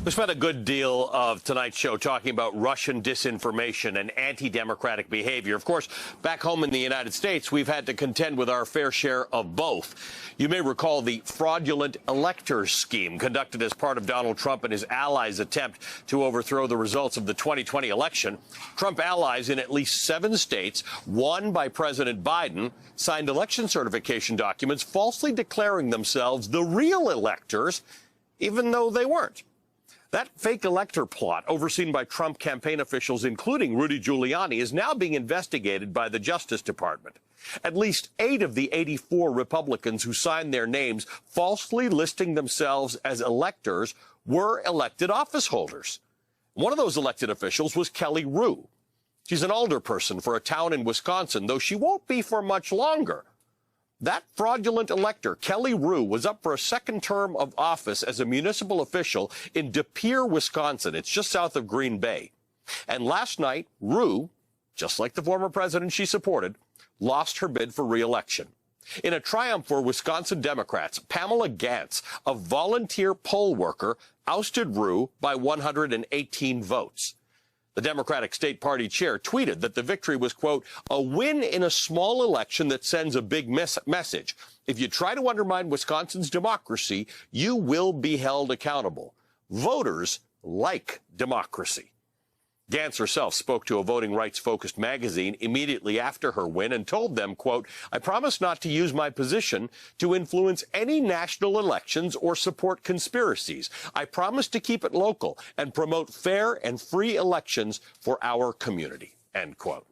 We spent a good deal of tonight's show talking about Russian disinformation and anti-democratic behavior. Of course, back home in the United States, we've had to contend with our fair share of both. You may recall the fraudulent Elector scheme conducted as part of Donald Trump and his allies' attempt to overthrow the results of the 2020 election. Trump allies in at least 7 states, won by President Biden, signed election certification documents falsely declaring themselves the real electors, even though they weren't. That fake elector plot, overseen by Trump campaign officials, including Rudy Giuliani, is now being investigated by the Justice Department. At least 8 of the 84 Republicans who signed their names falsely listing themselves as electors were elected office holders. One of those elected officials was Kelly Rue. She's an alderperson for a town in Wisconsin, though she won't be for much longer. That fraudulent elector, Kelly Rue, was up for a second term of office as a municipal official in De Pere, Wisconsin. It's just south of Green Bay. And last night, Rue, just like the former president she supported, lost her bid for re-election. In a triumph for Wisconsin Democrats, Pamela Gantz, a volunteer poll worker, ousted Rue by 118 votes. The Democratic State Party chair tweeted that the victory was, quote, a win in a small election that sends a big message. If you try to undermine Wisconsin's democracy, you will be held accountable. Voters like democracy. Gantz herself spoke to a voting rights-focused magazine immediately after her win and told them, quote, I promise not to use my position to influence any national elections or support conspiracies. I promise to keep it local and promote fair and free elections for our community, end quote.